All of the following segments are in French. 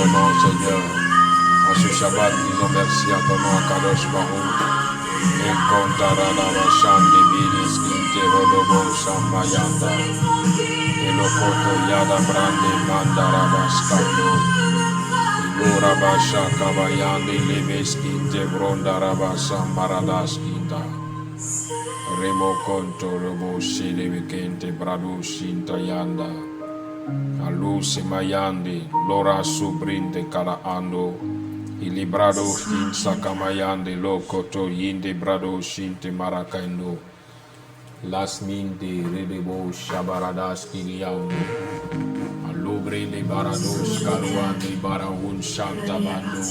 ton nom, Seigneur. En ce Shabbat, disons merci à ton nom, Kadosh Baruch. Et Kontarada Vashande Bilis Kinte Rodobo Shamayanda. Et Lokoto Yada Brande Mandara Baskando. Lora Basha Kabayande Leves Kinte Brondara Basha Maradas Kinta. Remo Konto Robo Shele Kente Brado Shinta Yanda. Aluse Mayande, Lora Subrinde Karaando, Ilibrado Shin Sakamayande, Lokoto Yinde Brado Shinte Marakando, Lasminte Redebo Shabaradas Kiriando, Alubrinde Barados Karuande Barahun Shanta Bando,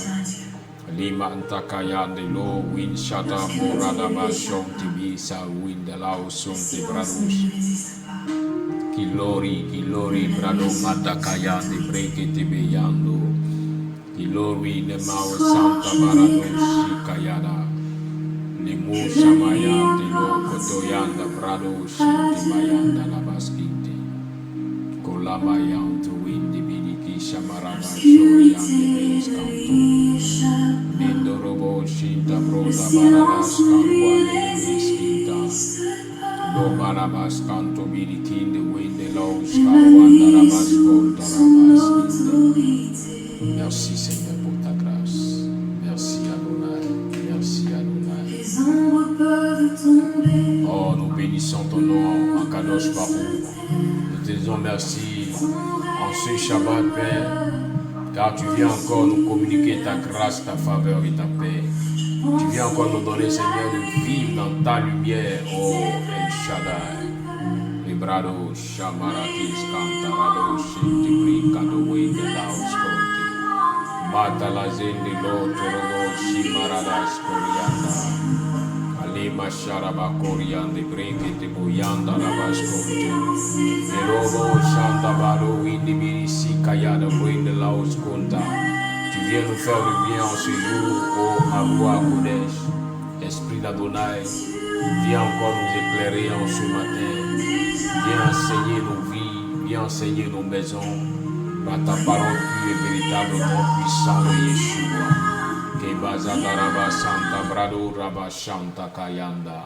Lima Antakayande Lo Win Shata Moradaba Shonti Bisa Win de Lao Sonte Brados. Kilori, brado matakaya de breke te beyando. Kilori ne mau santa barado shikayada. Limu shamayande lo kotoyanda brado shinti mayanda la baskinte. Kolama yantu windi bidiki shamarada shoyande beskanto. Nindorobo shinta broda baradas kanwale beskinta. Lo barabas canto birikin de wende los kawandarabas kontarabas. Merci Seigneur pour ta grâce. Merci Adonai. Merci Adonai. Oh, nous bénissons ton nom, Akadosh Baruch. Nous te disons merci en ce Shabbat, Père, car tu viens encore nous communiquer ta grâce, ta faveur et ta paix. Tu viens encore nous donner, Seigneur, de vivre dans ta lumière, oh El Shaddai. Librado, Shamaratis, Cantarado, Shintibri, Kadowe, de Laos, Conte. Mata la zende, Lotorobo, Shimaradas, Corianda. Alima Sharaba, Coriande, Breke, de Boyanda, Lavas, Conte. Erobo, Shantabado, Indibirisi, Kayada, Brin, de Laos, Conta. Tu viens nous faire le bien en ce jour, ô Aboua Kodesh, Esprit d'Adonai, viens encore nous éclairer en ce matin, viens enseigner nos vies, viens enseigner nos maisons, par ta parole pure et véritable, ton puissant de Yeshua. Kebazadaraba Santa Brado Rabba Shanta Kayanda.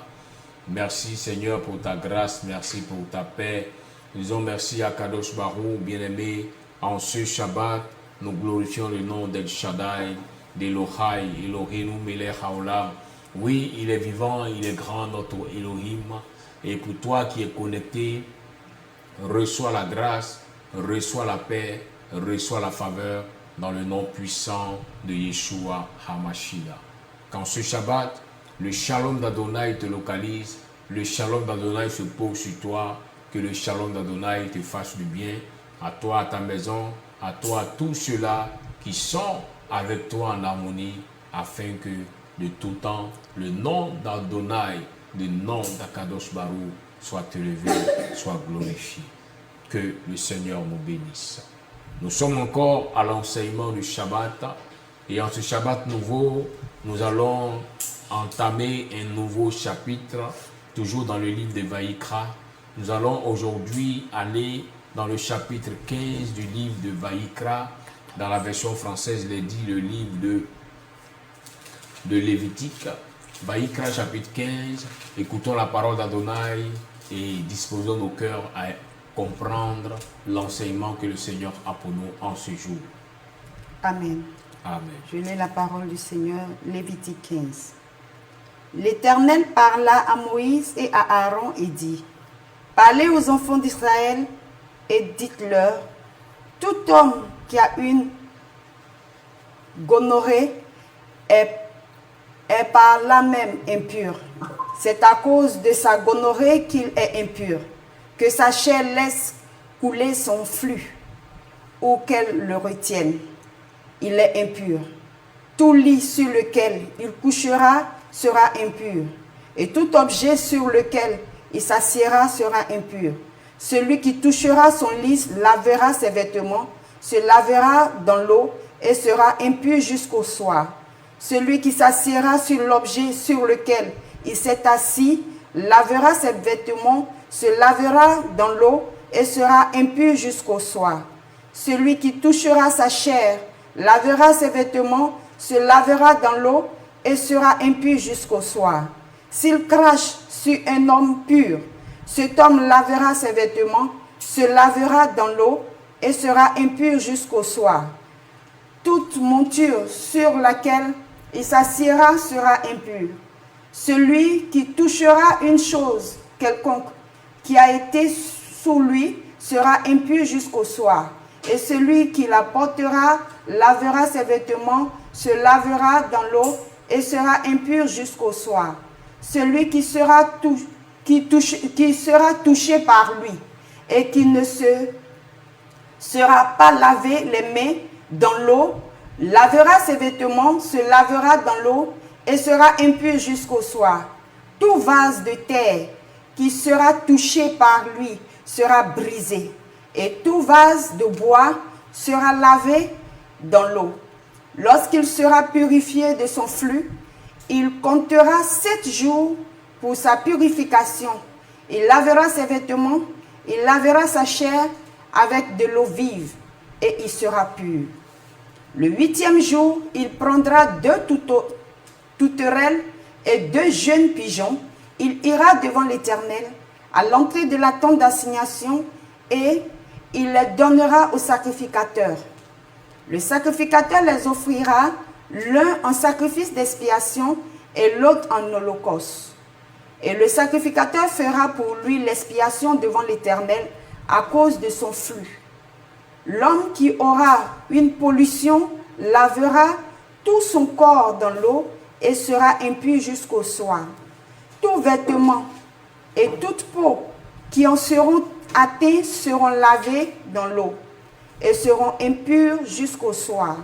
Merci Seigneur pour ta grâce, merci pour ta paix. Nous disons merci à Kadosh Baruch, bien-aimé, en ce Shabbat. Nous glorifions le nom d'El Shaddai, d'Elohai, Elohim, Melech Haolam. Oui, il est vivant, il est grand, notre Elohim. Et pour toi qui es connecté, reçois la grâce, reçois la paix, reçois la faveur dans le nom puissant de Yeshua HaMashiach. Quand ce Shabbat, le shalom d'Adonai te localise, le shalom d'Adonai se pose sur toi, que le shalom d'Adonai te fasse du bien, à toi, à ta maison, à toi, à tous ceux-là qui sont avec toi en harmonie, afin que de tout temps, le nom d'Adonai, le nom d'Akadosh Baruch soit élevé, soit glorifié. Que le Seigneur nous bénisse. Nous sommes encore à l'enseignement du Shabbat, et en ce Shabbat nouveau, nous allons entamer un nouveau chapitre, toujours dans le livre de Vaïkra. Nous allons aujourd'hui aller dans le chapitre 15 du livre de Vaïkra. Dans la version française, il est dit le livre de Lévitique. Vaïkra chapitre 15. Écoutons la parole d'Adonai et disposons nos cœurs à comprendre l'enseignement que le Seigneur a pour nous en ce jour. Amen. Amen. Je lis la parole du Seigneur, Lévitique 15. L'Éternel parla à Moïse et à Aaron et dit: Parlez aux enfants d'Israël et dites-leur, tout homme qui a une gonorrhée est par là même impur. C'est à cause de sa gonorrhée qu'il est impur, que sa chair laisse couler son flux ou qu'elle le retienne. Il est impur. Tout lit sur lequel il couchera sera impur, et tout objet sur lequel il s'assiera sera impur. Celui qui touchera son lit lavera ses vêtements, se lavera dans l'eau et sera impur jusqu'au soir. Celui qui s'assiera sur l'objet sur lequel il s'est assis lavera ses vêtements, se lavera dans l'eau et sera impur jusqu'au soir. Celui qui touchera sa chair lavera ses vêtements, se lavera dans l'eau et sera impur jusqu'au soir. S'il crache sur un homme pur, cet homme lavera ses vêtements, se lavera dans l'eau et sera impur jusqu'au soir. Toute monture sur laquelle il s'assiera sera impure. Celui qui touchera une chose quelconque qui a été sous lui sera impur jusqu'au soir. Et celui qui la portera lavera ses vêtements, se lavera dans l'eau et sera impur jusqu'au soir. Celui qui sera touché par lui et qui ne sera pas lavé les mains dans l'eau, lavera ses vêtements, se lavera dans l'eau et sera impur jusqu'au soir. Tout vase de terre qui sera touché par lui sera brisé, et tout vase de bois sera lavé dans l'eau. Lorsqu'il sera purifié de son flux, il comptera 7 jours pour sa purification. Il lavera ses vêtements, il lavera sa chair avec de l'eau vive, et il sera pur. Le 8e jour, il prendra 2 tourterelles et 2 jeunes pigeons. Il ira devant l'Éternel à l'entrée de la tente d'assignation et il les donnera au sacrificateur. Le sacrificateur les offrira, l'un en sacrifice d'expiation et l'autre en holocauste. Et le sacrificateur fera pour lui l'expiation devant l'Éternel à cause de son flux. L'homme qui aura une pollution lavera tout son corps dans l'eau et sera impur jusqu'au soir. Tout vêtement et toute peau qui en seront atteints seront lavés dans l'eau et seront impurs jusqu'au soir.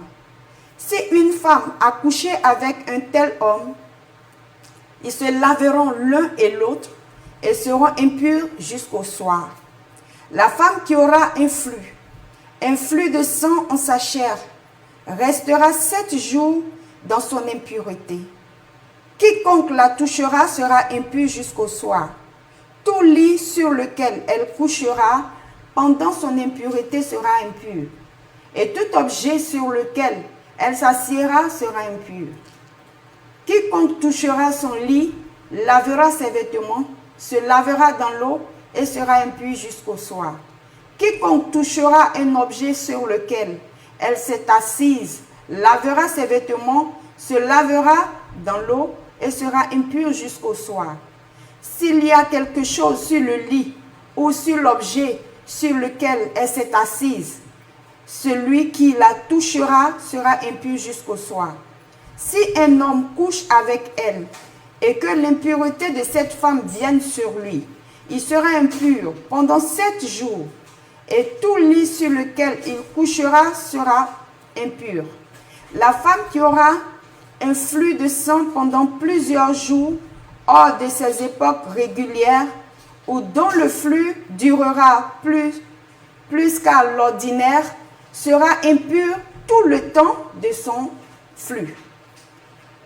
Si une femme a couché avec un tel homme, ils se laveront l'un et l'autre et seront impurs jusqu'au soir. La femme qui aura un flux de sang en sa chair, restera 7 jours dans son impureté. Quiconque la touchera sera impur jusqu'au soir. Tout lit sur lequel elle couchera pendant son impureté sera impur. Et tout objet sur lequel elle s'assiera sera impur. Quiconque touchera son lit lavera ses vêtements, se lavera dans l'eau et sera impur jusqu'au soir. Quiconque touchera un objet sur lequel elle s'est assise lavera ses vêtements, se lavera dans l'eau et sera impur jusqu'au soir. S'il y a quelque chose sur le lit ou sur l'objet sur lequel elle s'est assise, celui qui la touchera sera impur jusqu'au soir. Si un homme couche avec elle et que l'impureté de cette femme vienne sur lui, il sera impur pendant 7 jours, et tout lit sur lequel il couchera sera impur. La femme qui aura un flux de sang pendant plusieurs jours, hors de ses époques régulières, ou dont le flux durera plus qu'à l'ordinaire, sera impur tout le temps de son flux,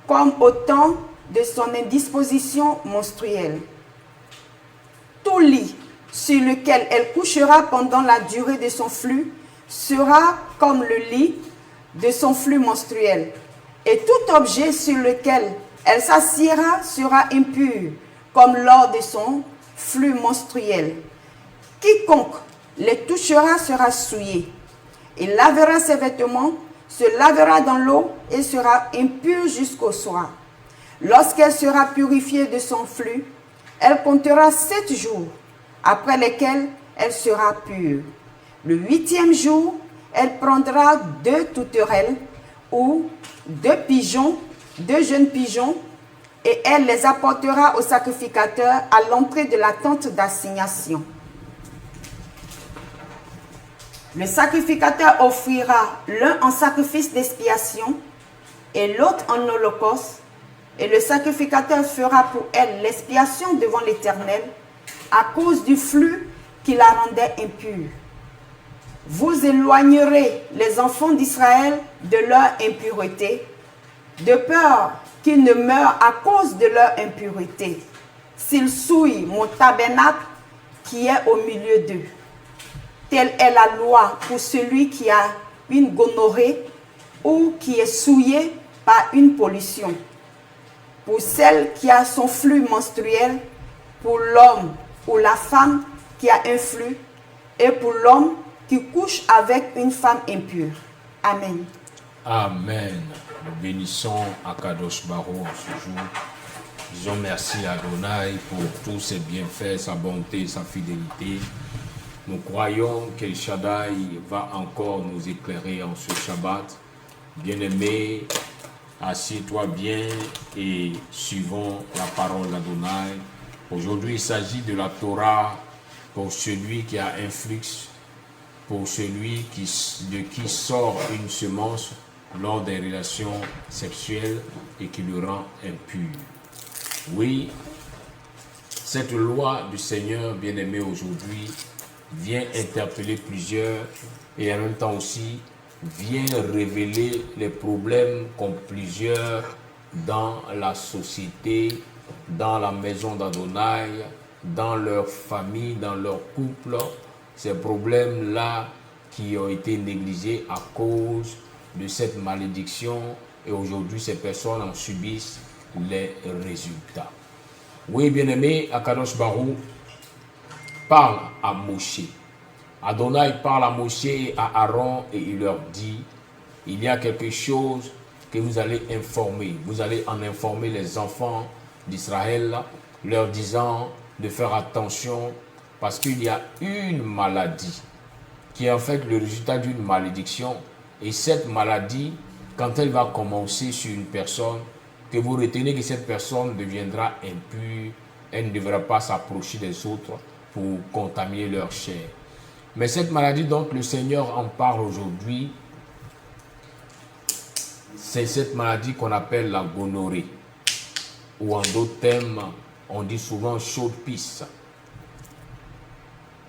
comme au temps de son indisposition menstruelle. Tout lit sur lequel elle couchera pendant la durée de son flux sera comme le lit de son flux menstruel. Et tout objet sur lequel elle s'assiera sera impur, comme lors de son flux menstruel. Quiconque les touchera sera souillé. Il lavera ses vêtements, se lavera dans l'eau et sera impur jusqu'au soir. Lorsqu'elle sera purifiée de son flux, elle comptera 7 jours, après lesquels elle sera pure. Le 8e jour, elle prendra 2 tourterelles ou 2 pigeons, 2 jeunes pigeons, et elle les apportera au sacrificateur à l'entrée de la tente d'assignation. Le sacrificateur offrira l'un en sacrifice d'expiation et l'autre en holocauste, et le sacrificateur fera pour elle l'expiation devant l'Éternel à cause du flux qui la rendait impure. Vous éloignerez les enfants d'Israël de leur impureté, de peur qu'ils ne meurent à cause de leur impureté, s'ils souillent mon tabernacle qui est au milieu d'eux. Telle est la loi pour celui qui a une gonorrhée ou qui est souillée par une pollution. Pour celle qui a son flux menstruel, pour l'homme ou la femme qui a un flux, et pour l'homme qui couche avec une femme impure. Amen. Amen. Nous bénissons Akadosh Baruch en ce jour. Disons merci à Adonai pour tous ses bienfaits, sa bonté, sa fidélité. Nous croyons qu'El Shaddai va encore nous éclairer en ce Shabbat. Bien-aimé, assieds-toi bien et suivons la parole d'Adonai. Aujourd'hui, il s'agit de la Torah pour celui qui a un flux, pour celui de qui sort une semence lors des relations sexuelles et qui le rend impur. Oui, cette loi du Seigneur bien-aimé aujourd'hui vient interpeller plusieurs et en même temps aussi vient révéler les problèmes qu'ont plusieurs dans la société, dans la maison d'Adonai, dans leur famille, dans leur couple. Ces problèmes-là qui ont été négligés à cause de cette malédiction et aujourd'hui ces personnes en subissent les résultats. Oui, bien-aimé, Akadosh Baruch parle à Moshe. Adonai parle à Moshe et à Aaron et il leur dit, il y a quelque chose que vous allez informer. Vous allez en informer les enfants d'Israël, leur disant de faire attention parce qu'il y a une maladie qui est en fait le résultat d'une malédiction. Et cette maladie, quand elle va commencer sur une personne, que vous retenez que cette personne deviendra impure, elle ne devra pas s'approcher des autres pour contaminer leur chair. Mais cette maladie, donc, le Seigneur en parle aujourd'hui. C'est cette maladie qu'on appelle la gonorrhée. Ou en d'autres termes, on dit souvent chaude pisse.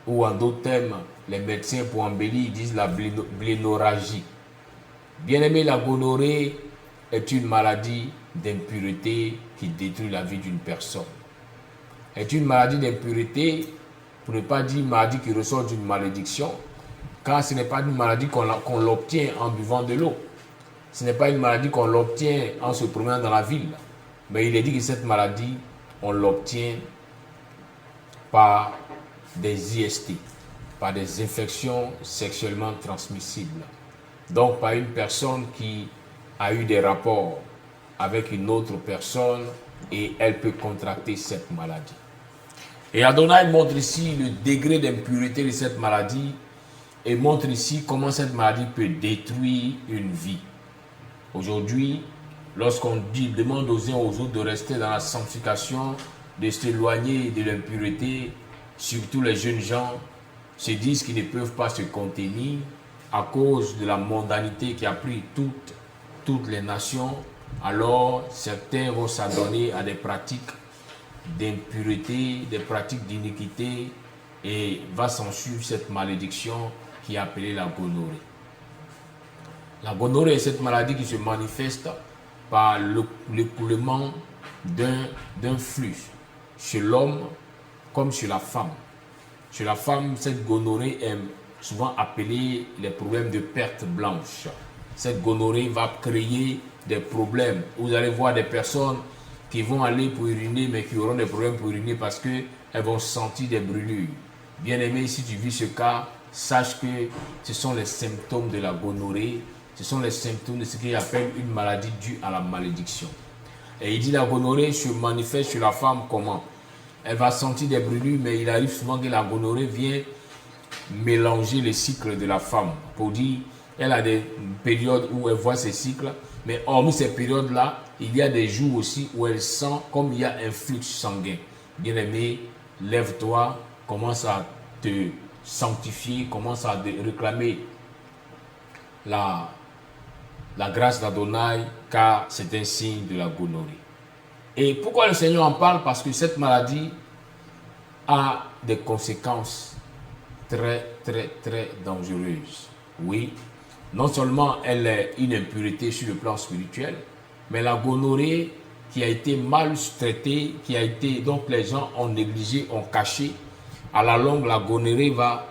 Ou en d'autres termes, les médecins pour embellir disent la blénorragie. Bien aimé, la gonorrhée est une maladie d'impureté qui détruit la vie d'une personne. Est une maladie d'impureté, pour ne pas dire une maladie qui ressort d'une malédiction, car ce n'est pas une maladie qu'on l'obtient en buvant de l'eau. Ce n'est pas une maladie qu'on l'obtient en se promenant dans la ville. Mais il est dit que cette maladie, on l'obtient par des IST, par des infections sexuellement transmissibles. Donc par une personne qui a eu des rapports avec une autre personne et elle peut contracter cette maladie. Et Adonai montre ici le degré d'impureté de cette maladie et montre ici comment cette maladie peut détruire une vie. Aujourd'hui, lorsqu'on demande aux uns aux autres de rester dans la sanctification, de s'éloigner de l'impureté, surtout les jeunes gens se disent qu'ils ne peuvent pas se contenir à cause de la mondanité qui a pris toutes les nations. Alors certains vont s'adonner à des pratiques d'impureté, des pratiques d'iniquité et va s'en suivre cette malédiction qui est appelée la gonorrhée. La gonorrhée est cette maladie qui se manifeste par l'écoulement d'un flux chez l'homme comme chez la femme. Chez la femme, cette gonorrhée est souvent appelée les problèmes de perte blanche. Cette gonorrhée va créer des problèmes. Vous allez voir des personnes qui vont aller pour uriner mais qui auront des problèmes pour uriner parce qu'elles vont sentir des brûlures. Bien aimé, si tu vis ce cas, sache que ce sont les symptômes de la gonorrhée. Ce sont les symptômes de ce qu'il appelle une maladie due à la malédiction. Et il dit la gonorrhée se manifeste chez la femme comment? Elle va sentir des brûlures, mais il arrive souvent que la gonorrhée vient mélanger les cycles de la femme. Pour dire, elle a des périodes où elle voit ses cycles, mais hormis ces périodes-là, il y a des jours aussi où elle sent comme il y a un flux sanguin. Bien-aimé, lève-toi, commence à te sanctifier, commence à réclamer la grâce d'Adonai, car c'est un signe de la gonorrhée. Et pourquoi le Seigneur en parle? Parce que cette maladie a des conséquences très, très, très dangereuses. Oui, non seulement elle est une impureté sur le plan spirituel, mais la gonorrhée qui a été mal traitée, donc les gens ont négligé, ont caché, à la longue, la gonorrhée va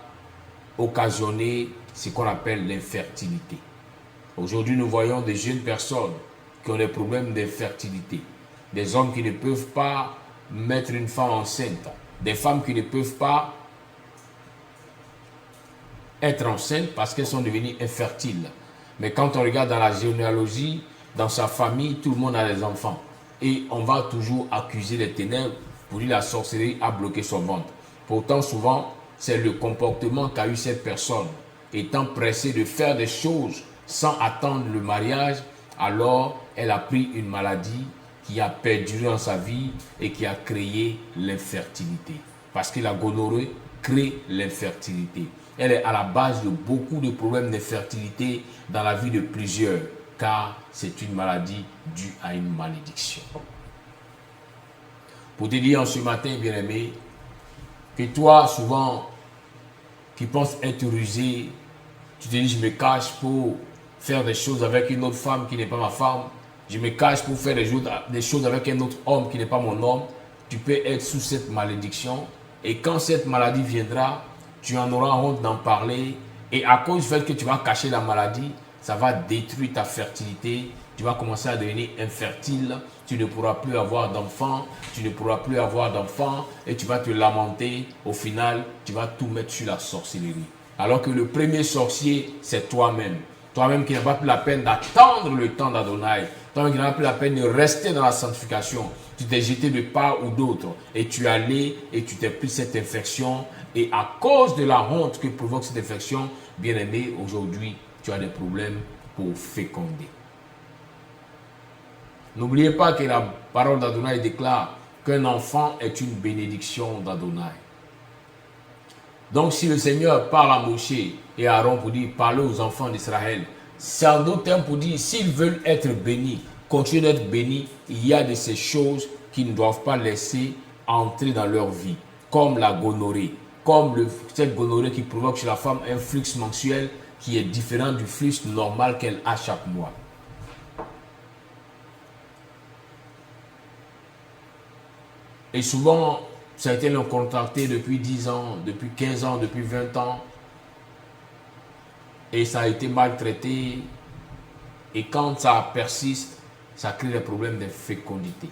occasionner ce qu'on appelle l'infertilité. Aujourd'hui, nous voyons des jeunes personnes qui ont des problèmes d'infertilité. Des hommes qui ne peuvent pas mettre une femme enceinte. Des femmes qui ne peuvent pas être enceintes parce qu'elles sont devenues infertiles. Mais quand on regarde dans la généalogie, dans sa famille, tout le monde a des enfants. Et on va toujours accuser les ténèbres pour dire la sorcellerie a bloqué son ventre. Pourtant, souvent, c'est le comportement qu'a eu cette personne. Étant pressée de faire des choses sans attendre le mariage, alors elle a pris une maladie qui a perduré dans sa vie et qui a créé l'infertilité. Parce que la gonorrhée crée l'infertilité. Elle est à la base de beaucoup de problèmes d'infertilité dans la vie de plusieurs, car c'est une maladie due à une malédiction. Pour te dire en ce matin, bien-aimé, que toi, souvent, qui penses être rusé, tu te dis, je me cache pour faire des choses avec une autre femme qui n'est pas ma femme, je me cache pour faire des choses avec un autre homme qui n'est pas mon homme, tu peux être sous cette malédiction. Et quand cette maladie viendra, tu en auras honte d'en parler. Et à cause du fait que tu vas cacher la maladie, ça va détruire ta fertilité. Tu vas commencer à devenir infertile. Tu ne pourras plus avoir d'enfants. Et tu vas te lamenter. Au final, tu vas tout mettre sur la sorcellerie. Alors que le premier sorcier, c'est toi-même. Toi-même qui n'as pas pris la peine d'attendre le temps d'Adonai. Toi-même qui n'as pas pris la peine de rester dans la sanctification. Tu t'es jeté de part ou d'autre. Et tu es allé et tu t'es pris cette infection. Et à cause de la honte que provoque cette infection, bien aimé, aujourd'hui, tu as des problèmes pour féconder. N'oubliez pas que la parole d'Adonai déclare qu'un enfant est une bénédiction d'Adonai. Donc si le Seigneur parle à Moshe et à Aaron pour dire parlez aux enfants d'Israël, c'est en d'autres termes pour dire s'ils veulent être bénis, continuer d'être bénis, il y a de ces choses qu'ils ne doivent pas laisser entrer dans leur vie, comme la gonorrhée, comme cette gonorrhée qui provoque chez la femme un flux mensuel qui est différent du flux normal qu'elle a chaque mois. Et souvent, ça a été contacté depuis 10 ans, depuis 15 ans, depuis 20 ans. Et ça a été maltraité. Et quand ça persiste, ça crée des problèmes de fécondité.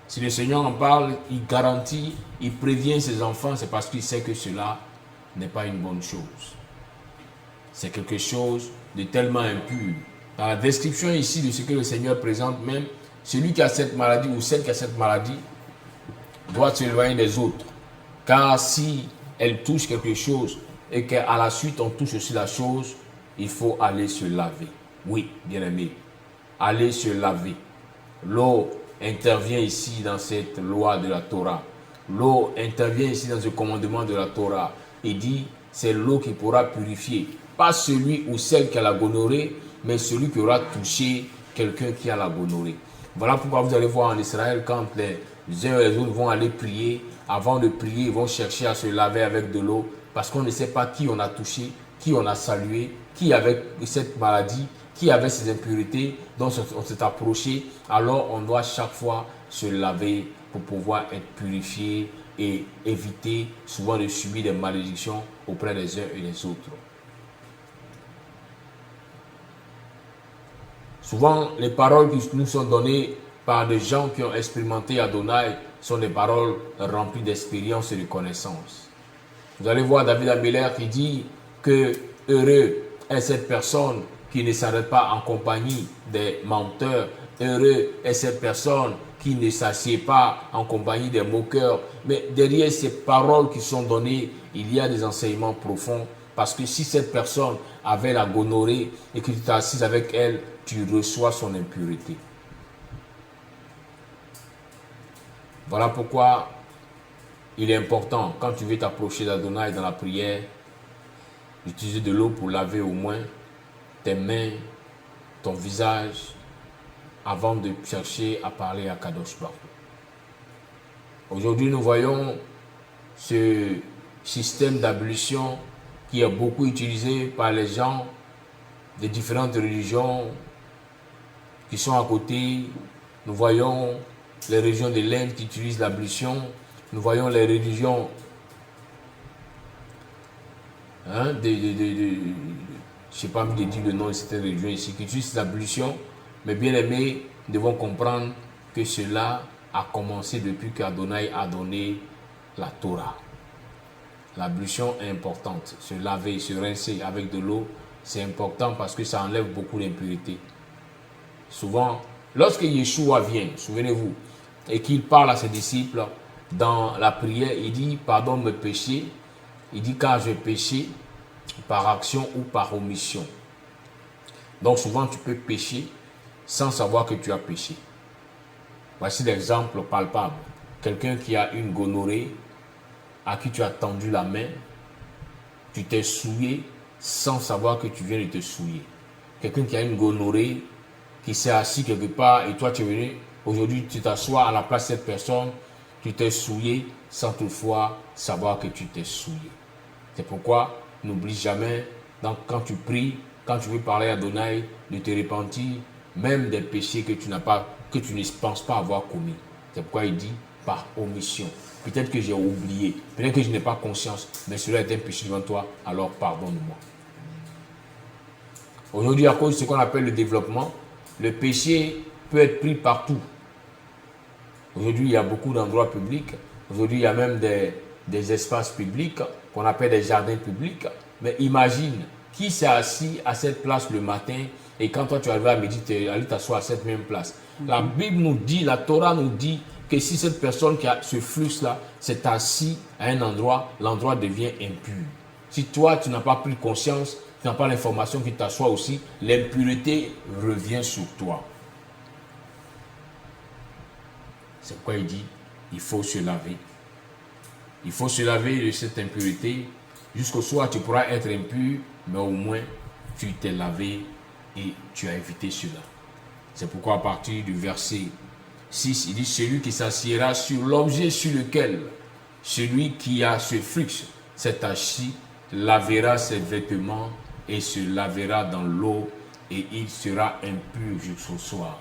Si le Seigneur en parle, il garantit, il prévient ses enfants, c'est parce qu'il sait que cela n'est pas une bonne chose. C'est quelque chose de tellement impur. Dans la description ici de ce que le Seigneur présente même, celui qui a cette maladie ou celle qui a cette maladie doit s'éloigner des autres. Car si elle touche quelque chose et qu'à la suite on touche aussi la chose, il faut aller se laver. Oui, bien aimé, aller se laver. L'eau intervient ici dans cette loi de la Torah. L'eau intervient ici dans ce commandement de la Torah. Il dit, c'est l'eau qui pourra purifier. Pas celui ou celle qui a la gonorrhée, mais celui qui aura touché quelqu'un qui a la gonorrhée. Voilà pourquoi vous allez voir en Israël, quand les uns et les autres vont aller prier, avant de prier, ils vont chercher à se laver avec de l'eau, parce qu'on ne sait pas qui on a touché, qui on a salué, qui avait cette maladie, qui avait ces impuretés, dont on s'est approché. Alors on doit chaque fois se laver pour pouvoir être purifié et éviter souvent de subir des malédictions auprès des uns et des autres. Souvent, les paroles qui nous sont données par des gens qui ont expérimenté Adonai sont des paroles remplies d'expérience et de connaissance. Vous allez voir David Améler qui dit que heureux est cette personne qui ne s'arrête pas en compagnie des menteurs. Heureux est cette personne qui ne s'assied pas en compagnie des moqueurs. Mais derrière ces paroles qui sont données, il y a des enseignements profonds. Parce que si cette personne avait la gonorrhée et que tu t'assises avec elle, tu reçois son impureté. Voilà pourquoi il est important, quand tu veux t'approcher d'Adonai dans la prière, d'utiliser de l'eau pour laver au moins tes mains, ton visage, avant de chercher à parler à Kadosh Baruch. Aujourd'hui, nous voyons ce système d'ablution qui est beaucoup utilisé par les gens de différentes religions qui sont à côté. Nous voyons les religions de l'Inde qui utilisent l'ablution. Nous voyons les religions je ne sais pas de dire le nom de cette religion ici, qui utilisent l'ablution, mais bien aimés, nous devons comprendre que cela a commencé depuis qu'Adonai a donné la Torah. L'ablution est importante, se laver, se rincer avec de l'eau, c'est important parce que ça enlève beaucoup d'impuretés. Souvent, lorsque Yeshua vient, souvenez-vous, et qu'il parle à ses disciples dans la prière, il dit « Pardonne mes péchés », il dit « Car j'ai péché par action ou par omission ». Donc souvent tu peux pécher sans savoir que tu as péché. Voici l'exemple palpable. Quelqu'un qui a une gonorrhée, à qui tu as tendu la main, tu t'es souillé sans savoir que tu viens de te souiller. Quelqu'un qui a une gonorrhée, qui s'est assis quelque part et toi tu es venu, aujourd'hui tu t'assois à la place de cette personne, tu t'es souillé sans toutefois savoir que tu t'es souillé. C'est pourquoi n'oublie jamais, donc, quand tu pries, quand tu veux parler à Adonai, de te repentir, même des péchés que tu n'as pas, que tu ne penses pas avoir commis. C'est pourquoi il dit par omission. Peut-être que j'ai oublié, peut-être que je n'ai pas conscience, mais cela est un péché devant toi, alors pardonne-moi. Aujourd'hui, à cause de ce qu'on appelle le développement, le péché peut être pris partout. Aujourd'hui, il y a beaucoup d'endroits publics. Aujourd'hui, il y a même des espaces publics qu'on appelle des jardins publics. Mais imagine qui s'est assis à cette place le matin et quand toi tu arrives à midi, tu es allé t'asseoir à cette même place. La Bible nous dit, la Torah nous dit que si cette personne qui a ce flux-là s'est assis à un endroit, l'endroit devient impur. Si toi, tu n'as pas pris conscience, tu n'as pas l'information qui t'assoit aussi, l'impureté revient sur toi. C'est pourquoi il dit, il faut se laver. Il faut se laver de cette impureté. Jusqu'au soir, tu pourras être impur, mais au moins, tu t'es lavé et tu as évité cela. C'est pourquoi à partir du verset 6, il dit, celui qui s'assiera sur l'objet sur lequel celui qui a ce flux s'est assis, lavera ses vêtements et se lavera dans l'eau et il sera impur jusqu'au soir.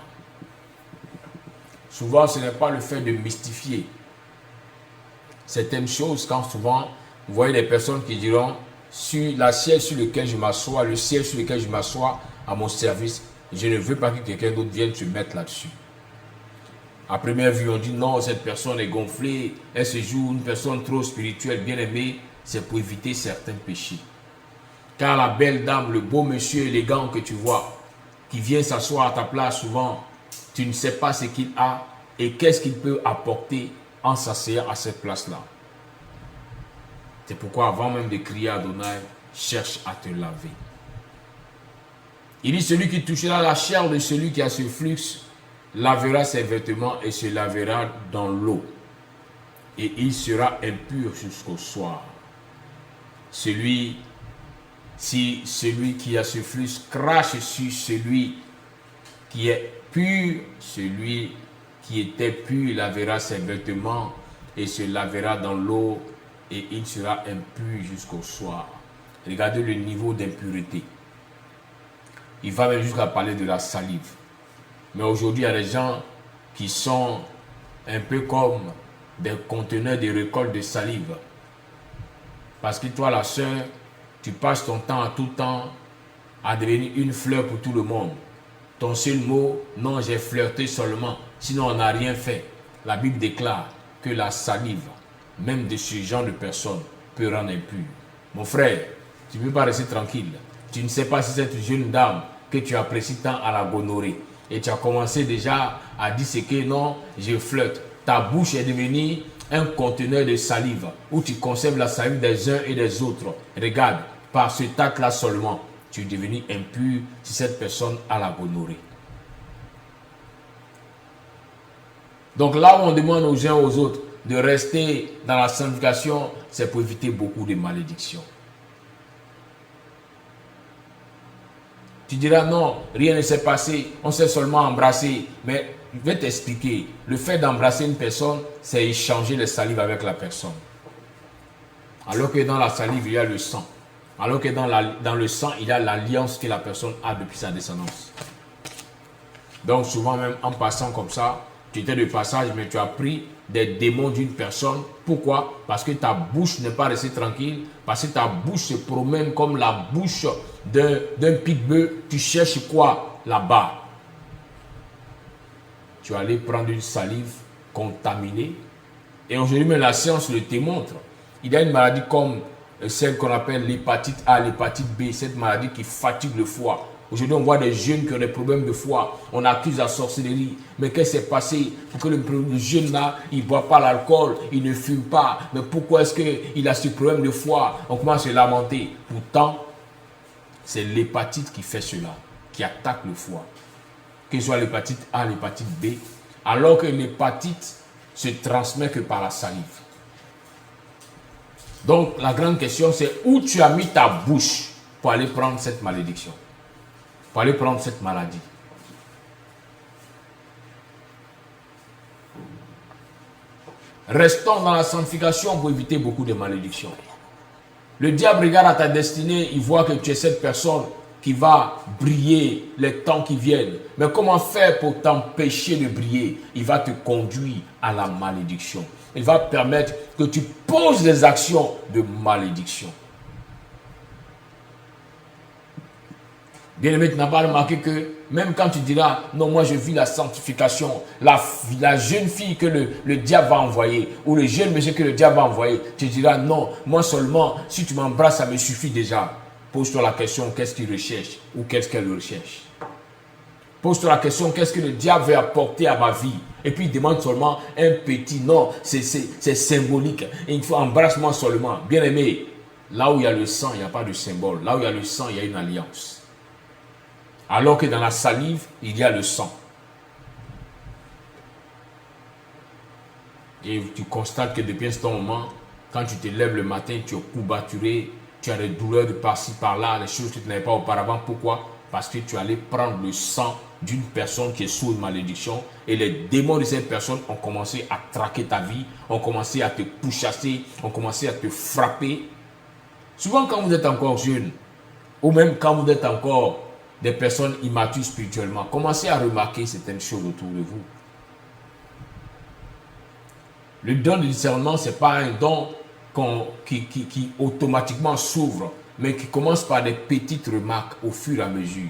Souvent, ce n'est pas le fait de mystifier certaines choses, quand souvent, vous voyez des personnes qui diront, sur la siège sur laquelle je m'assois, le siège sur lequel je m'assois à mon service, je ne veux pas que quelqu'un d'autre vienne se mettre là-dessus. À première vue, on dit non, cette personne est gonflée, elle se joue une personne trop spirituelle, bien aimée, c'est pour éviter certains péchés. Car la belle dame, le beau monsieur élégant que tu vois, qui vient s'asseoir à ta place souvent, tu ne sais pas ce qu'il a et qu'est-ce qu'il peut apporter en s'asseyant à cette place-là. C'est pourquoi avant même de crier à Adonai, cherche à te laver. Il dit, celui qui touchera la chair de celui qui a ce flux, lavera ses vêtements et se lavera dans l'eau. Et il sera impur jusqu'au soir. Si celui qui a ce flux crache sur celui qui est pur, celui qui était pur lavera ses vêtements et se lavera dans l'eau et il sera impur jusqu'au soir. Regardez le niveau d'impureté. Il va même jusqu'à parler de la salive. Mais aujourd'hui, il y a des gens qui sont un peu comme des conteneurs de récolte de salive. Parce que toi, la sœur, tu passes ton temps à tout temps à devenir une fleur pour tout le monde. Ton seul mot, non, j'ai flirté seulement, sinon on n'a rien fait. La Bible déclare que la salive, même de ce genre de personnes, peut rendre impur. Mon frère, tu ne peux pas rester tranquille. Tu ne sais pas si cette jeune dame que tu apprécies tant à la gonorrhée, et tu as commencé déjà à dire ce que non, je flirte. Ta bouche est devenue un conteneur de salive, où tu conserves la salive des uns et des autres. Regarde, par ce acte-là seulement, tu es devenu impur si cette personne a la gonorrhée. Donc là où on demande aux uns aux autres de rester dans la sanctification, c'est pour éviter beaucoup de malédictions. Tu diras non, rien ne s'est passé, on s'est seulement embrassé. Mais je vais t'expliquer, le fait d'embrasser une personne, c'est échanger les salives avec la personne. Alors que dans la salive, il y a le sang. Alors que dans le sang, il y a l'alliance que la personne a depuis sa descendance. Donc souvent même en passant comme ça, tu étais de passage, mais tu as pris des démons d'une personne. Pourquoi? Parce que ta bouche n'est pas restée tranquille, parce que ta bouche se promène comme la bouche d'un pique-bœuf. Tu cherches quoi là-bas? Tu vas aller prendre une salive contaminée. Et aujourd'hui, même la science le démontre. Il y a une maladie comme celle qu'on appelle l'hépatite A, l'hépatite B, cette maladie qui fatigue le foie. Aujourd'hui, on voit des jeunes qui ont des problèmes de foie. On accuse la sorcellerie. Mais qu'est-ce qui s'est passé pour que le jeune là, il ne boit pas l'alcool, il ne fume pas. Mais pourquoi est-ce qu'il a ce problème de foie? On commence à se lamenter. Pourtant, c'est l'hépatite qui fait cela, qui attaque le foie. Que ce soit l'hépatite A, l'hépatite B. Alors que l'hépatite se transmet que par la salive. Donc, la grande question, c'est où tu as mis ta bouche pour aller prendre cette malédiction, pour aller prendre cette maladie. Restons dans la sanctification pour éviter beaucoup de malédictions. Le diable regarde à ta destinée, il voit que tu es cette personne qui va briller les temps qui viennent. Mais comment faire pour t'empêcher de briller? Il va te conduire à la malédiction. Il va permettre que tu poses des actions de malédiction. Bien-aimé, tu n'as pas remarqué que même quand tu diras, non, moi je vis la sanctification, la jeune fille que le diable va envoyer, ou le jeune monsieur que le diable va envoyer, tu diras, non, moi seulement, si tu m'embrasses, ça me suffit déjà. Pose-toi la question, qu'est-ce qu'il recherche ou qu'est-ce qu'elle recherche? Pose-toi la question, qu'est-ce que le diable veut apporter à ma vie? Et puis il demande seulement un petit, non, c'est symbolique. Et il faut embrasse-moi seulement. Bien aimé, là où il y a le sang, il n'y a pas de symbole. Là où il y a le sang, il y a une alliance. Alors que dans la salive, il y a le sang. Et tu constates que depuis ce moment, quand tu te lèves le matin, tu es courbaturé, tu as des douleurs de par-ci, par-là, des choses que tu n'avais pas auparavant. Pourquoi? Parce que tu allais prendre le sang d'une personne qui est sous une malédiction et les démons de cette personne ont commencé à traquer ta vie, ont commencé à te pourchasser, ont commencé à te frapper. Souvent quand vous êtes encore jeune, ou même quand vous êtes encore des personnes immatures spirituellement, commencez à remarquer certaines choses autour de vous. Le don de discernement, ce n'est pas un don qui automatiquement s'ouvre, mais qui commence par des petites remarques au fur et à mesure.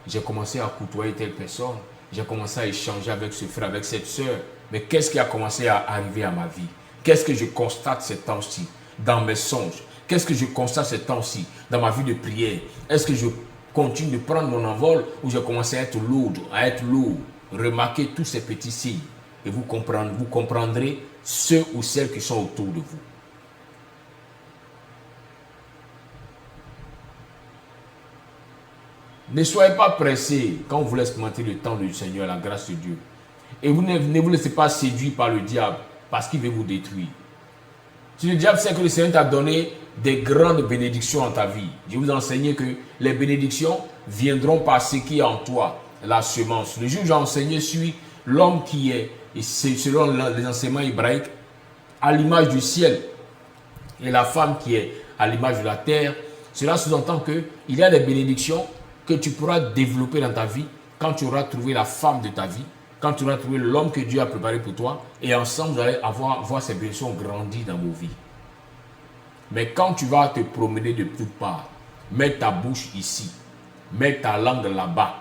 J'ai commencé à côtoyer telle personne, j'ai commencé à échanger avec ce frère, avec cette soeur, mais qu'est-ce qui a commencé à arriver à ma vie? Qu'est-ce que je constate ces temps-ci dans mes songes? Qu'est-ce que je constate ces temps-ci dans ma vie de prière? Est-ce que je continue de prendre mon envol ou j'ai commencé à être lourd, Remarquez tous ces petits signes et vous comprendrez ceux ou celles qui sont autour de vous. Ne soyez pas pressés quand vous laissez commenter le temps du Seigneur, la grâce de Dieu. Et vous ne vous laissez pas séduire par le diable parce qu'il veut vous détruire. Si le diable sait que le Seigneur t'a donné des grandes bénédictions en ta vie, je vais vous enseigner que les bénédictions viendront par ce qui est en toi, la semence. Le jour où j'ai enseigné sur l'homme qui est, et c'est selon les enseignements hébraïques, à l'image du ciel et la femme qui est à l'image de la terre, cela sous-entend qu'il y a des bénédictions que tu pourras développer dans ta vie quand tu auras trouvé la femme de ta vie, quand tu auras trouvé l'homme que Dieu a préparé pour toi, et ensemble vous allez voir ces bénédictions grandir dans vos vies. Mais quand tu vas te promener de toutes parts, mets ta bouche ici, mets ta langue là-bas,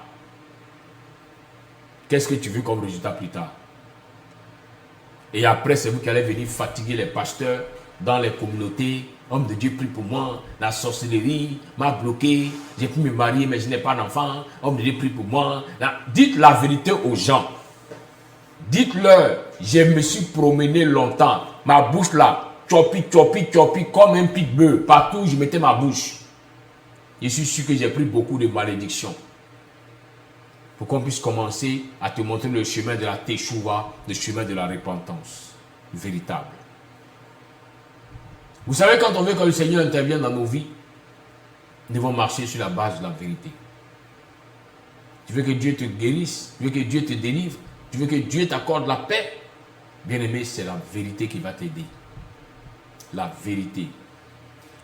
qu'est-ce que tu veux comme résultat plus tard? Et après, c'est vous qui allez venir fatiguer les pasteurs dans les communautés. Homme de Dieu, prie pour moi. La sorcellerie m'a bloqué. J'ai pu me marier, mais je n'ai pas d'enfant. Homme de Dieu, prie pour moi. Dites la vérité aux gens. Dites-leur, je me suis promené longtemps. Ma bouche là, chopi, comme un pique-bœuf. Partout où je mettais ma bouche. Je suis sûr que j'ai pris beaucoup de malédictions. Pour qu'on puisse commencer à te montrer le chemin de la teshuva, le chemin de la repentance véritable. Vous savez, quand on veut que le Seigneur intervienne dans nos vies, nous devons marcher sur la base de la vérité. Tu veux que Dieu te guérisse, tu veux que Dieu te délivre, tu veux que Dieu t'accorde la paix. Bien-aimé, c'est la vérité qui va t'aider. La vérité.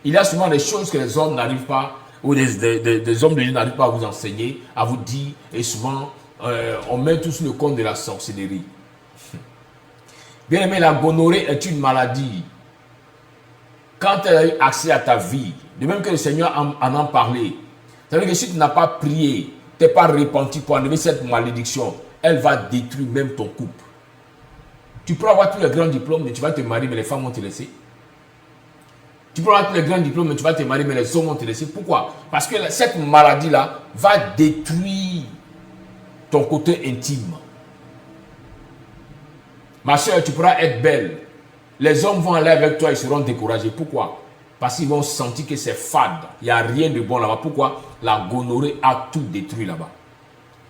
Il y a souvent des choses que les hommes n'arrivent pas, ou des hommes de Dieu n'arrivent pas à vous enseigner, à vous dire, et souvent, on met tout sur le compte de la sorcellerie. Bien aimé, la gonorrhée est une maladie. Quand elle a eu accès à ta vie, de même que le Seigneur en a parlé, ça veut dire que si tu n'as pas prié, tu n'es pas repenti pour enlever cette malédiction, elle va détruire même ton couple. Tu peux avoir tous les grands diplômes, mais tu vas te marier, mais les femmes vont te laisser. Tu peux avoir tous les grands diplômes, mais tu vas te marier, mais les hommes vont te laisser. Pourquoi? Parce que cette maladie-là va détruire ton côté intime. Ma soeur, tu pourras être belle. Les hommes vont aller avec toi, ils seront découragés. Pourquoi? Parce qu'ils vont sentir que c'est fade. Il n'y a rien de bon là-bas. Pourquoi? La gonorrhée a tout détruit là-bas.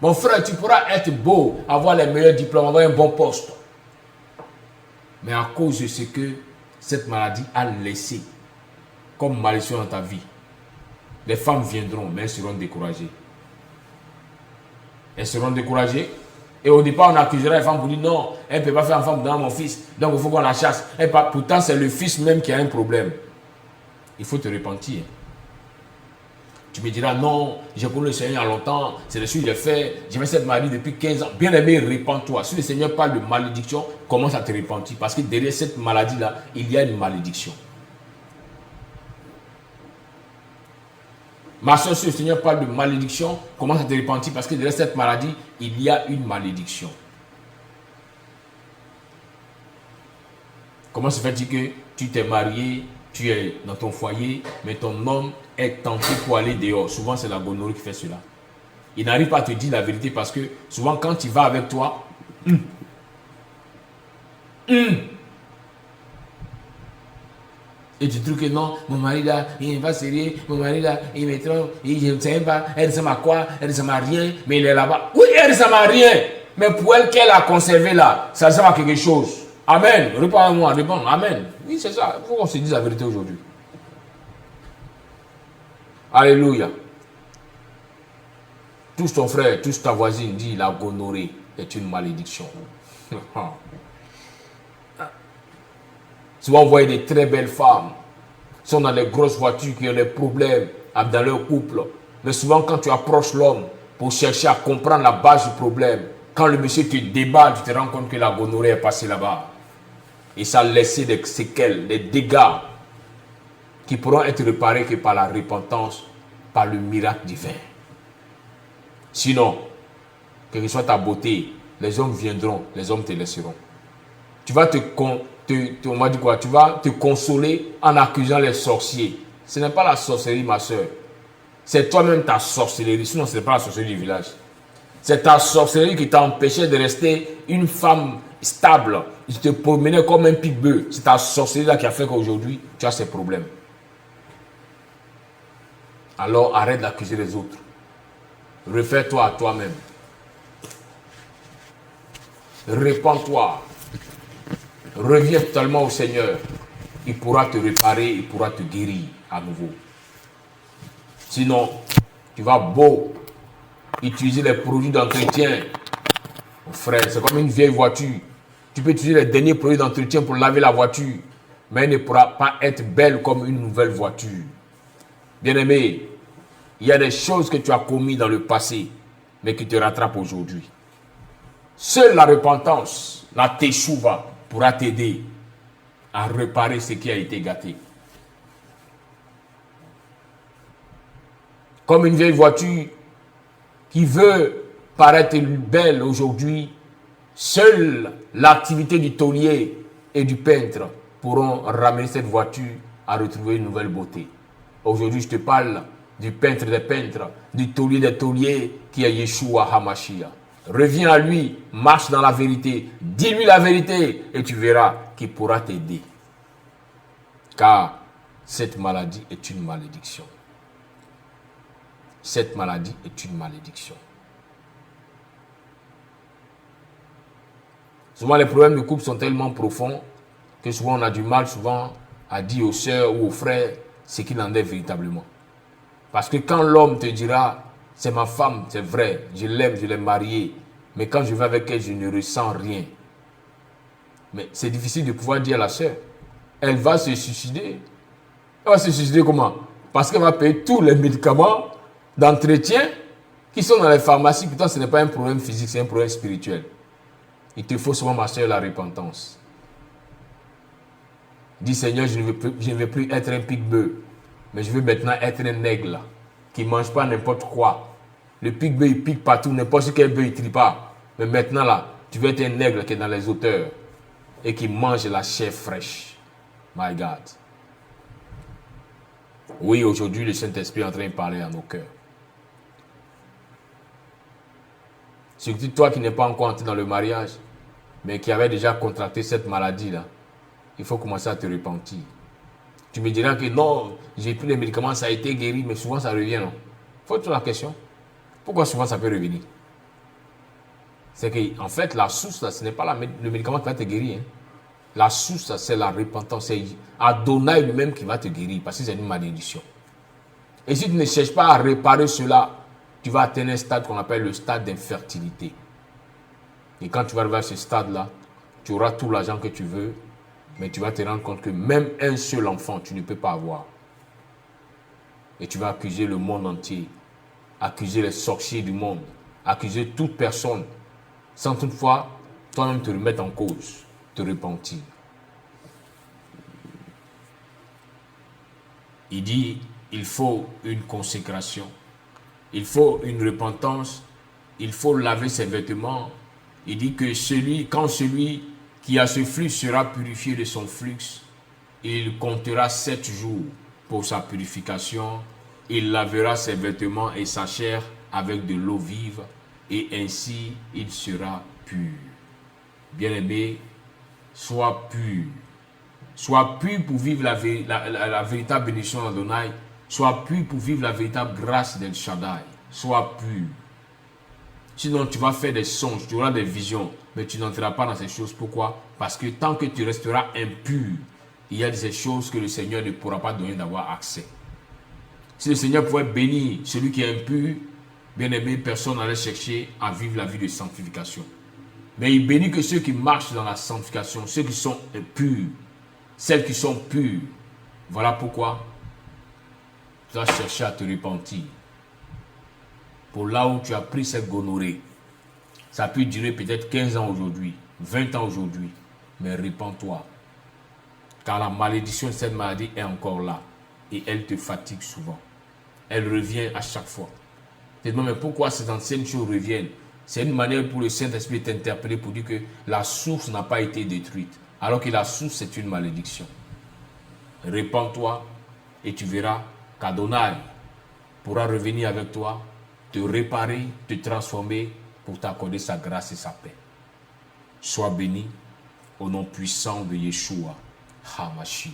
Mon frère, tu pourras être beau, avoir les meilleurs diplômes, avoir un bon poste. Mais à cause de ce que cette maladie a laissé comme malédiction dans ta vie, les femmes viendront, mais elles seront découragées. Elles seront découragées. Et au départ, on accusera les femmes pour dire non, elle ne peut pas faire enfant dans mon fils, donc il faut qu'on la chasse. Et pourtant, c'est le fils même qui a un problème. Il faut te repentir. Tu me diras non, j'ai connu le Seigneur il y a longtemps, c'est le sujet que j'ai fait, j'ai fait cette maladie depuis 15 ans. Bien aimé, répands-toi. Si le Seigneur parle de malédiction, commence à te repentir. Parce que derrière cette maladie-là, il y a une malédiction. Ma soeur, si le Seigneur parle de malédiction, commence à te repentir parce que derrière cette maladie, il y a une malédiction. Comment se fait-il que tu t'es marié, tu es dans ton foyer, mais ton homme est tenté pour aller dehors? Souvent, c'est la gonorrhée qui fait cela. Il n'arrive pas à te dire la vérité parce que souvent, quand il va avec toi, et tu trouves que non, mon mari là, il n'est pas sérieux, mon mari là, il me trompe, je ne sais même pas, elle ne ressemble à quoi, elle ne ressemble à rien, mais il est là-bas. Oui, elle ne ressemble à rien, mais pour elle qu'elle a conservé là, ça ressemble à quelque chose. Amen. Réponds à moi, réponds. Amen. Oui, c'est ça. Il faut qu'on se dise la vérité aujourd'hui. Alléluia. Tous ton frère, tous ta voisine dit la gonorrhée est une malédiction. Souvent, vous voyez des très belles femmes qui sont dans les grosses voitures, qui ont des problèmes dans leur couple. Mais souvent, quand tu approches l'homme pour chercher à comprendre la base du problème, quand le monsieur te déballe, tu te rends compte que la gonorrhée est passée là-bas. Et ça a laissé des séquelles, des dégâts qui pourront être réparés que par la repentance, par le miracle divin. Sinon, quelle que soit ta beauté, les hommes viendront, les hommes te laisseront. Tu vas on m'a dit quoi? Tu vas te consoler en accusant les sorciers. Ce n'est pas la sorcellerie, ma soeur. C'est toi-même ta sorcellerie. Sinon, ce n'est pas la sorcellerie du village. C'est ta sorcellerie qui t'a empêché de rester une femme stable. Tu te promenais comme un pique-bœuf. C'est ta sorcellerie là qui a fait qu'aujourd'hui, tu as ces problèmes. Alors, arrête d'accuser les autres. Refais-toi à toi-même. Répands-toi. Reviens totalement au Seigneur. Il pourra te réparer, il pourra te guérir à nouveau. Sinon, tu vas beau utiliser les produits d'entretien. Mon frère, c'est comme une vieille voiture. Tu peux utiliser les derniers produits d'entretien pour laver la voiture, mais elle ne pourra pas être belle comme une nouvelle voiture. Bien-aimé, il y a des choses que tu as commises dans le passé, mais qui te rattrapent aujourd'hui. Seule la repentance, la teshuva, pourra t'aider à réparer ce qui a été gâté. Comme une vieille voiture qui veut paraître belle aujourd'hui, seule l'activité du taulier et du peintre pourront ramener cette voiture à retrouver une nouvelle beauté. Aujourd'hui, je te parle du peintre des peintres, du taulier des tauliers qui est Yeshua HaMashiach. Reviens à lui, marche dans la vérité, dis-lui la vérité et tu verras qu'il pourra t'aider. Car cette maladie est une malédiction. Cette maladie est une malédiction. Souvent, les problèmes de couple sont tellement profonds que souvent on a du mal à dire aux sœurs ou aux frères ce qu'il en est véritablement. Parce que quand l'homme te dira, c'est ma femme, c'est vrai, je l'aime, je l'ai mariée, mais quand je vais avec elle, je ne ressens rien. Mais c'est difficile de pouvoir dire à la sœur, elle va se suicider. Elle va se suicider comment? Parce qu'elle va payer tous les médicaments d'entretien qui sont dans les pharmacies. Pourtant, ce n'est pas un problème physique, c'est un problème spirituel. Il te faut souvent, ma soeur, la repentance. Dis Seigneur, je ne veux plus être un pique-bœuf, mais je veux maintenant être un aigle qui ne mange pas n'importe quoi. Le pique-bœuf, il pique partout, n'importe quel bœuf, il ne trie pas. Mais maintenant là, tu veux être un aigle qui est dans les hauteurs et qui mange la chair fraîche. My God. Oui, aujourd'hui, le Saint-Esprit est en train de parler à nos cœurs. Surtout toi qui n'es pas encore entré dans le mariage, mais qui avait déjà contracté cette maladie-là, il faut commencer à te repentir. Tu me diras que non, j'ai pris les médicaments, ça a été guéri, mais souvent ça revient, non? Faut te la question. Pourquoi souvent ça peut revenir? C'est qu'en fait, la source, là, ce n'est pas le médicament qui va te guérir. Hein. La source, là, c'est la repentance. C'est Adonai lui-même qui va te guérir, parce que c'est une malédiction. Et si tu ne cherches pas à réparer cela, tu vas atteindre un stade qu'on appelle le stade d'infertilité. Et quand tu vas arriver à ce stade-là, tu auras tout l'argent que tu veux, mais tu vas te rendre compte que même un seul enfant, tu ne peux pas avoir. Et tu vas accuser le monde entier, accuser les sorciers du monde, accuser toute personne, sans toutefois toi-même te remettre en cause, te repentir. Il dit, il faut une consécration, il faut une repentance, il faut laver ses vêtements. Il dit que quand celui qui a ce flux sera purifié de son flux, il comptera 7 jours pour sa purification, il lavera ses vêtements et sa chair avec de l'eau vive, et ainsi il sera pur. Bien-aimé, sois pur. Sois pur pour vivre la véritable bénédiction d'Adonai. Sois pur pour vivre la véritable grâce d'El Shaddai. Sois pur. Sinon, tu vas faire des songes, tu auras des visions, mais tu n'entreras pas dans ces choses. Pourquoi? Parce que tant que tu resteras impur, il y a des choses que le Seigneur ne pourra pas donner d'avoir accès. Si le Seigneur pouvait bénir celui qui est impur, bien aimé, personne n'allait chercher à vivre la vie de sanctification. Mais il bénit que ceux qui marchent dans la sanctification, ceux qui sont purs, celles qui sont pures. Voilà pourquoi tu dois chercher à te repentir. Pour là où tu as pris cette gonorrhée, ça peut durer peut-être 15 ans aujourd'hui, 20 ans aujourd'hui, mais repens-toi. Car la malédiction de cette maladie est encore là et elle te fatigue souvent. Elle revient à chaque fois. Tu te demandes, mais pourquoi ces anciennes choses reviennent? C'est une manière pour le Saint-Esprit de t'interpeller pour dire que la source n'a pas été détruite, alors que la source c'est une malédiction. Repens-toi et tu verras qu'Adonai pourra revenir avec toi, te réparer, te transformer pour t'accorder sa grâce et sa paix. Sois béni au nom puissant de Yeshua HaMashiach.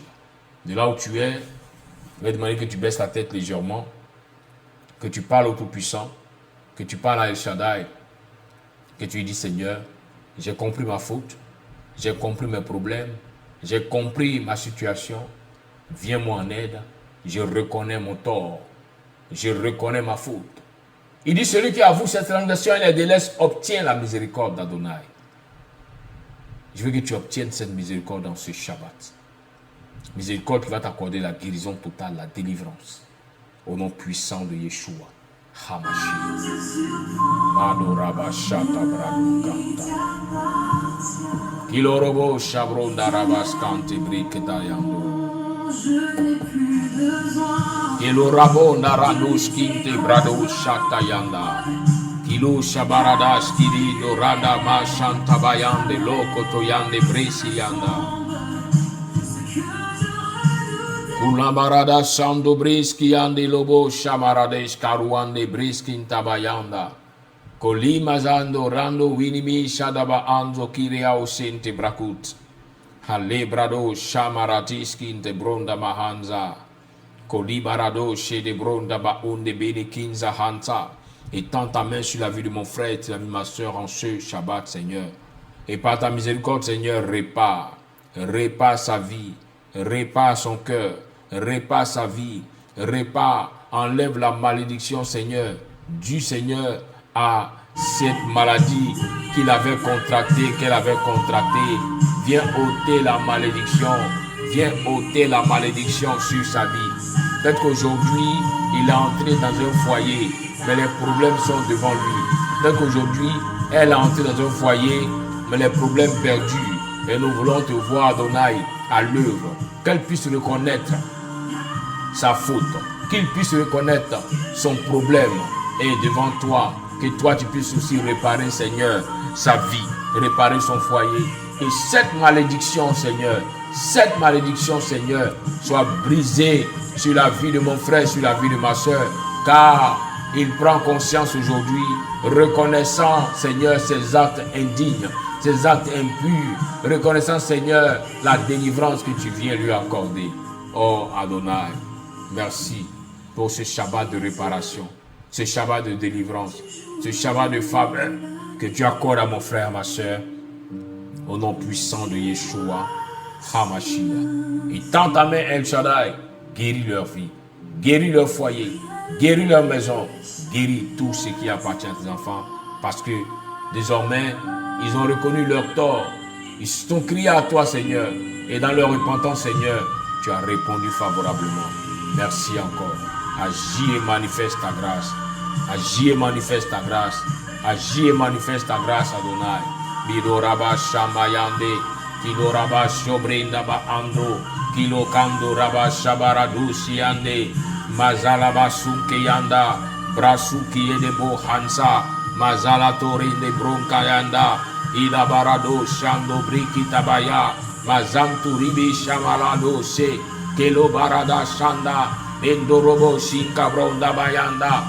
De là où tu es, je vais demander que tu baisses la tête légèrement, que tu parles au Tout-Puissant, que tu parles à El Shaddai, que tu lui dis Seigneur, j'ai compris ma faute, j'ai compris mes problèmes, j'ai compris ma situation, viens-moi en aide, je reconnais mon tort, je reconnais ma faute. Il dit, celui qui avoue cette transgression et les délaisse obtient la miséricorde d'Adonai. Je veux que tu obtiennes cette miséricorde dans ce Shabbat. Miséricorde qui va t'accorder la guérison totale, la délivrance. Au nom puissant de Yeshua. HaMashiach. Madoraba Shata Bradu Kanta. Kilorobo Shabro Darabas Kante Briketayando. Kilo rabo narados kinte brado shatayanda. Kilo shabaradas kiri dorada ma shantabayande loko toyande bresi yanda. Kulabarada sando briski yande lobo shamarades karuande briskin tabayanda. Kolimazando rando winimi shadaba anzo kireao sente brakut. Halebrado shamaratiskin te bronda mahanza. Kolibarado chez de bronda baunde bene kinza hanta. Étends ta main sur la vie de mon frère et la vie de ma soeur en ce Shabbat, Seigneur. Et par ta miséricorde, Seigneur, répare sa vie, répare son cœur, répare sa vie, répare, enlève la malédiction, Seigneur, du Seigneur à cette maladie qu'il avait contractée, qu'elle avait contractée. Viens ôter la malédiction, viens ôter la malédiction sur sa vie. Peut-être qu'aujourd'hui, il est entré dans un foyer, mais les problèmes sont devant lui. Peut-être qu'aujourd'hui, elle est entrée dans un foyer, mais les problèmes perdus. Et nous voulons te voir, Adonai, à l'œuvre, qu'elle puisse reconnaître sa faute, qu'il puisse reconnaître son problème et devant toi, que toi tu puisses aussi réparer, Seigneur, sa vie, réparer son foyer. Et cette malédiction, Seigneur, soit brisée sur la vie de mon frère, sur la vie de ma soeur, car il prend conscience aujourd'hui, reconnaissant, Seigneur, ses actes indignes, ses actes impurs, reconnaissant, Seigneur, la délivrance que tu viens lui accorder. Oh Adonai, merci pour ce Shabbat de réparation, ce Shabbat de délivrance, ce Shabbat de faveur que tu accordes à mon frère, à ma soeur, au nom puissant de Yeshua HaMashiach. Et tends ta main, El Shaddai, guéris leur vie, guéris leur foyer, guéris leur maison, guéris tout ce qui appartient à tes enfants, parce que désormais, ils ont reconnu leur tort, ils se sont criés à toi, Seigneur, et dans leur repentance, Seigneur, tu as répondu favorablement. Merci encore. Agis et manifeste ta grâce. Agis et manifeste ta grâce. Agis et manifeste ta grâce, Adonai. Bidoraba Shamayande, Kiloraba Shobrindaba Ando, Kilokando Raba Shabaradu Siande, Mazalaba Sunkeyanda, Brasuki Edebo Hansa, Mazala Torinde Bronkayanda, Idabarado Shando Brikitabaya, Mazantu Ribi Shamalado Se, Kelo Barada Shanda, Endorobo Shinkabronda Bayanda.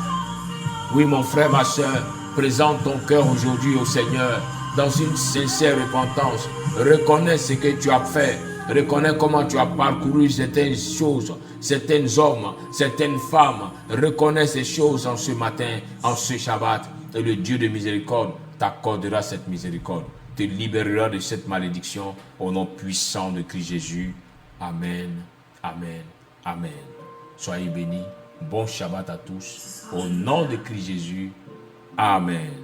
Oui, mon frère, ma soeur, présente ton cœur aujourd'hui au Seigneur dans une sincère repentance. Reconnais ce que tu as fait. Reconnais comment tu as parcouru certaines choses, certains hommes, certaines femmes. Reconnais ces choses en ce matin, en ce Shabbat. Et le Dieu de miséricorde t'accordera cette miséricorde, te libérera de cette malédiction au nom puissant de Christ Jésus. Amen, amen, amen. Soyez bénis. Bon Shabbat à tous. Au nom de Christ Jésus. Amen.